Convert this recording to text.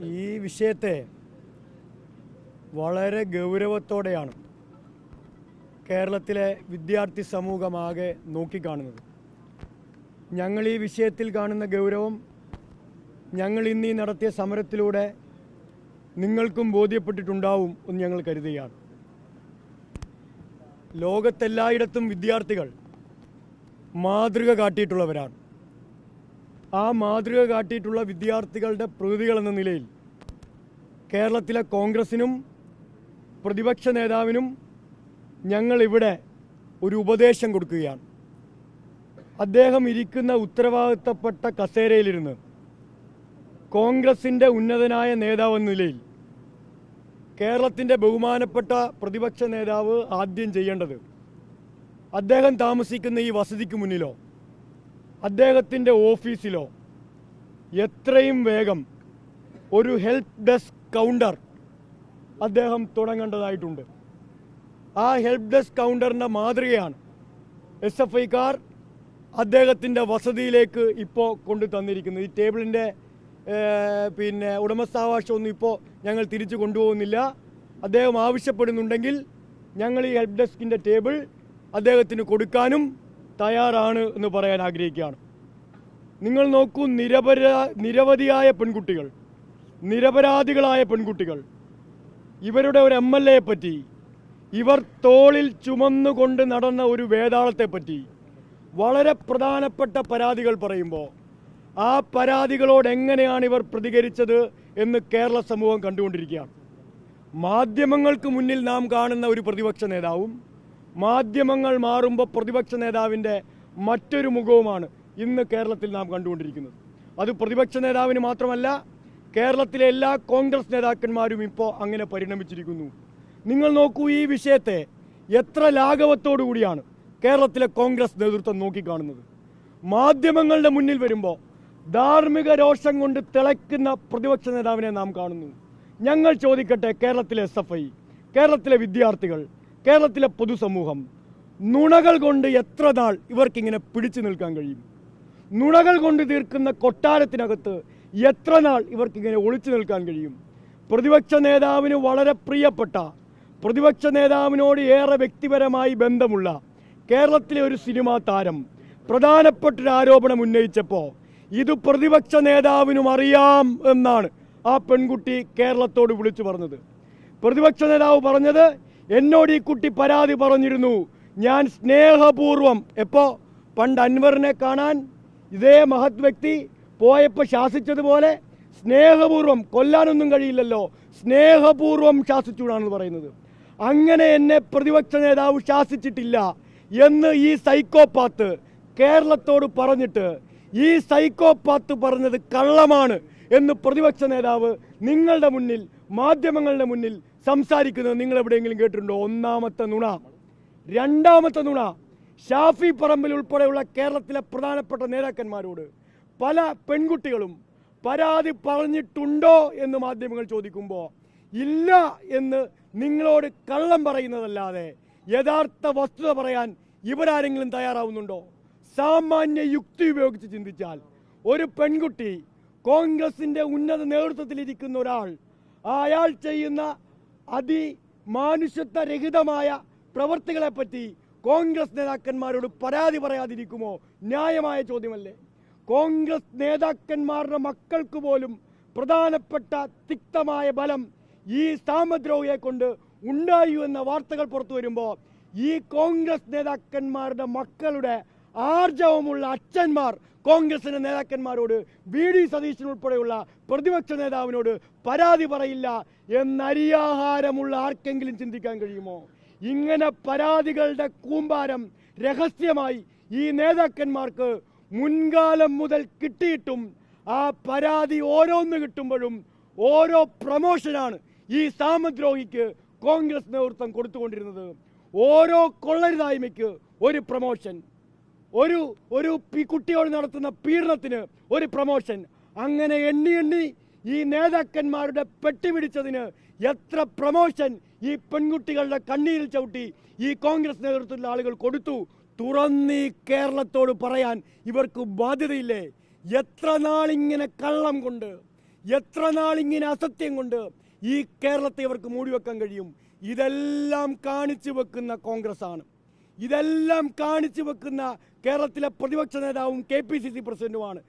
ഈ വിഷയത്തെ വളരെ ഗൗരവത്തോടെയാണ് കേരളത്തിലെ വിദ്യാർത്ഥി സമൂഹമാകെ നോക്കിക്കാണുന്നത്. ഞങ്ങൾ ഈ വിഷയത്തിൽ കാണുന്ന ഗൗരവം ഞങ്ങൾ ഇന്ന് ഈ നടത്തിയ സമരത്തിലൂടെ നിങ്ങൾക്കും ബോധ്യപ്പെട്ടിട്ടുണ്ടാവും എന്ന് ഞങ്ങൾ കരുതുകയാണ്. ലോകത്തെല്ലായിടത്തും വിദ്യാർത്ഥികൾ മാതൃക കാട്ടിയിട്ടുള്ളവരാണ്. ആ മാതൃക കാട്ടിയിട്ടുള്ള വിദ്യാർത്ഥികളുടെ പ്രതിനിധികൾ എന്ന നിലയിൽ കേരളത്തിലെ കോൺഗ്രസിനും പ്രതിപക്ഷ നേതാവിനും ഞങ്ങളിവിടെ ഒരു ഉപദേശം കൊടുക്കുകയാണ്. അദ്ദേഹം ഇരിക്കുന്ന ഉത്തരവാദിത്തപ്പെട്ട കസേരയിലിരുന്ന് കോൺഗ്രസിൻ്റെ ഉന്നതനായ നേതാവ് എന്ന നിലയിൽ കേരളത്തിൻ്റെ ബഹുമാനപ്പെട്ട പ്രതിപക്ഷ നേതാവ് ആദ്യം ചെയ്യേണ്ടത് അദ്ദേഹം താമസിക്കുന്ന ഈ വസതിക്ക് മുന്നിലോ അദ്ദേഹത്തിൻ്റെ ഓഫീസിലോ എത്രയും വേഗം ഒരു ഹെൽപ്പ് ഡെസ്ക് കൗണ്ടർ അദ്ദേഹം തുടങ്ങേണ്ടതായിട്ടുണ്ട്. ആ ഹെൽപ്പ് ഡെസ്ക് കൗണ്ടറിൻ്റെ മാതൃകയാണ് SFIക്കാർ അദ്ദേഹത്തിൻ്റെ വസതിയിലേക്ക് ഇപ്പോൾ കൊണ്ടു തന്നിരിക്കുന്നത്. ഈ ടേബിളിൻ്റെ ഉടമസ്ഥാവകാശമൊന്നും ഇപ്പോൾ ഞങ്ങൾ തിരിച്ചു കൊണ്ടുപോകുന്നില്ല. അദ്ദേഹം ആവശ്യപ്പെടുന്നുണ്ടെങ്കിൽ ഞങ്ങൾ ഈ ഹെൽപ്പ് ഡെസ്കിൻ്റെ ടേബിൾ അദ്ദേഹത്തിന് കൊടുക്കാനും തയ്യാറാണ് എന്ന് പറയാൻ ആഗ്രഹിക്കുകയാണ്. നിങ്ങൾ നോക്കൂ, നിരവധിയായ പെൺകുട്ടികൾ, നിരപരാധികളായ പെൺകുട്ടികൾ, ഇവരുടെ ഒരു MLA പറ്റി, ഇവർ തോളിൽ ചുമന്നുകൊണ്ട് നടന്ന ഒരു വേതാളത്തെപ്പറ്റി വളരെ പ്രധാനപ്പെട്ട പരാതികൾ പറയുമ്പോൾ ആ പരാതികളോട് എങ്ങനെയാണ് ഇവർ പ്രതികരിച്ചത് എന്ന് കേരള സമൂഹം കണ്ടുകൊണ്ടിരിക്കുകയാണ്. മാധ്യമങ്ങൾക്ക് മുന്നിൽ നാം കാണുന്ന ഒരു പ്രതിപക്ഷ നേതാവും മാധ്യമങ്ങൾ മാറുമ്പോൾ പ്രതിപക്ഷ നേതാവിൻ്റെ മറ്റൊരു മുഖവുമാണ് ഇന്ന് കേരളത്തിൽ നാം കണ്ടുകൊണ്ടിരിക്കുന്നത്. അത് പ്രതിപക്ഷ നേതാവിന് മാത്രമല്ല, കേരളത്തിലെ എല്ലാ കോൺഗ്രസ് നേതാക്കന്മാരും ഇപ്പോൾ അങ്ങനെ പരിണമിച്ചിരിക്കുന്നു. നിങ്ങൾ നോക്കൂ, ഈ വിഷയത്തെ എത്ര ലാഘവത്തോടു കൂടിയാണ് കേരളത്തിലെ കോൺഗ്രസ് നേതൃത്വം നോക്കിക്കാണുന്നത്. മാധ്യമങ്ങളുടെ മുന്നിൽ വരുമ്പോൾ ധാർമ്മിക രോഷം കൊണ്ട് തിളയ്ക്കുന്ന പ്രതിപക്ഷ നേതാവിനെ നാം കാണുന്നു. ഞങ്ങൾ ചോദിക്കട്ടെ, കേരളത്തിലെ SFI, കേരളത്തിലെ വിദ്യാർത്ഥികൾ, കേരളത്തിലെ പൊതുസമൂഹം, നുണകൾ കൊണ്ട് എത്ര നാൾ ഇവർക്കിങ്ങനെ പിടിച്ചു നിൽക്കാൻ കഴിയും? നുണകൾ കൊണ്ട് തീർക്കുന്ന കൊട്ടാരത്തിനകത്ത് എത്ര നാൾ ഇവർക്കിങ്ങനെ ഒളിച്ചു നിൽക്കാൻ കഴിയും? പ്രതിപക്ഷ നേതാവിന് വളരെ പ്രിയപ്പെട്ട, പ്രതിപക്ഷ നേതാവിനോട് ഏറെ വ്യക്തിപരമായി ബന്ധമുള്ള കേരളത്തിലെ ഒരു സിനിമാ താരം പ്രധാനപ്പെട്ടൊരു ആരോപണം ഉന്നയിച്ചപ്പോൾ ഇത് പ്രതിപക്ഷ നേതാവിനും അറിയാം എന്നാണ് ആ പെൺകുട്ടി കേരളത്തോട് വിളിച്ചു പറഞ്ഞത്. പ്രതിപക്ഷ നേതാവ് പറഞ്ഞത്, എന്നോട് ഈ കുട്ടി പരാതി പറഞ്ഞിരുന്നു, ഞാൻ സ്നേഹപൂർവം, പണ്ട് അൻവറിനെ കാണാൻ ഇതേ മഹത് വ്യക്തി പോയപ്പോൾ ശാസിച്ചതുപോലെ സ്നേഹപൂർവം, കൊല്ലാനൊന്നും കഴിയില്ലല്ലോ, സ്നേഹപൂർവം ശാസിച്ചുകൊണ്ടാണെന്ന് പറയുന്നത്. അങ്ങനെ എന്നെ പ്രതിപക്ഷ നേതാവ് ശാസിച്ചിട്ടില്ല എന്ന് ഈ സൈക്കോപാത്ത് കേരളത്തോട് പറഞ്ഞിട്ട് ഈ സൈക്കോപാത്ത് പറഞ്ഞത് കള്ളമാണ് എന്ന് പ്രതിപക്ഷ നേതാവ് നിങ്ങളുടെ മുന്നിൽ, മാധ്യമങ്ങളുടെ മുന്നിൽ സംസാരിക്കുന്നത് നിങ്ങൾ എവിടെയെങ്കിലും കേട്ടിട്ടുണ്ടോ? ഒന്നാമത്തെ നുണ. രണ്ടാമത്തെ നുണ, ഷാഫി പറമ്പിൽ ഉൾപ്പെടെയുള്ള കേരളത്തിലെ പ്രധാനപ്പെട്ട നേതാക്കന്മാരോട് പല പെൺകുട്ടികളും പരാതി പറഞ്ഞിട്ടുണ്ടോ എന്ന് മാധ്യമങ്ങൾ ചോദിക്കുമ്പോൾ ഇല്ല എന്ന് നിങ്ങളോട് കള്ളം പറയുന്നതല്ലാതെ യഥാർത്ഥ വസ്തുത പറയാൻ ഇവരാരെങ്കിലും തയ്യാറാവുന്നുണ്ടോ? സാമാന്യ യുക്തി ഉപയോഗിച്ച് ചിന്തിച്ചാൽ ഒരു പെൺകുട്ടി, കോൺഗ്രസിൻ്റെ ഉന്നത നേതൃത്വത്തിലിരിക്കുന്ന ഒരാൾ, അയാൾ ചെയ്യുന്ന അതിമാനുഷ്യത്വരഹിതമായ പ്രവർത്തികളെപ്പറ്റി കോൺഗ്രസ് നേതാക്കന്മാരോട് പരാതി പറയാതിരിക്കുമോ? ന്യായമായ ചോദ്യമല്ലേ? കോൺഗ്രസ് നേതാക്കന്മാരുടെ മക്കൾക്ക് പോലും പ്രധാനപ്പെട്ട തിക്തമായ ബലം ഈ സാമദ്രോഹിയെ കൊണ്ട് ഉണ്ടായി എന്ന വാർത്തകൾ പുറത്തു വരുമ്പോൾ ഈ കോൺഗ്രസ് നേതാക്കന്മാരുടെ മക്കളുടെ ആർജവമുള്ള അച്ഛന്മാർ കോൺഗ്രസിന്റെ നേതാക്കന്മാരോട്, VD സതീശൻ ഉൾപ്പെടെയുള്ള പ്രതിപക്ഷ നേതാവിനോട് പരാതി പറയില്ല എന്നരിയാഹാരമുള്ള ആർക്കെങ്കിലും ചിന്തിക്കാൻ കഴിയുമോ? ഇങ്ങനെ പരാതികളുടെ കൂമ്പാരം രഹസ്യമായി ഈ നേതാക്കന്മാർക്ക് മുൻകാലം മുതൽ കിട്ടിയിട്ടും ആ പരാതി ഓരോന്ന് കിട്ടുമ്പോഴും ഓരോ പ്രമോഷനാണ് ഈ സാമദ്രോഹിക്ക് കോൺഗ്രസ് നേതൃത്വം കൊടുത്തുകൊണ്ടിരുന്നത്. ഓരോ കൊള്ളരുതായ്മയ്ക്ക് ഒരു പ്രമോഷൻ, ഒരു കുട്ടിയോട് നടത്തുന്ന പീഡനത്തിന് ഒരു പ്രമോഷൻ, അങ്ങനെ എണ്ണി എണ്ണി ഈ നേതാക്കന്മാരുടെ പെട്ടിപിടിച്ചതിന് എത്ര പ്രമോഷൻ ഈ പെൺകുട്ടികളുടെ കണ്ണീരിൽ ചവിട്ടി ഈ കോൺഗ്രസ് നേതൃത്വത്തിലുള്ള ആളുകൾ കൊടുത്തു. തുറന്നീ കേരളത്തോട് പറയാൻ ഇവർക്ക് ബാധ്യതയില്ലേ? എത്ര നാളിങ്ങനെ കള്ളം കൊണ്ട്, എത്ര നാളിങ്ങനെ അസത്യം കൊണ്ട് ഈ കേരളത്തെ ഇവർക്ക് മൂടിവെക്കാൻ കഴിയും? ഇതെല്ലാം കാണിച്ചു വെക്കുന്ന കോൺഗ്രസ് ആണ്. ഇതെല്ലാം കാണിച്ചു വെക്കുന്ന കേരളത്തിലെ പ്രതിപക്ഷ നേതാവും KPCC പ്രസിഡന്റുമാണ്.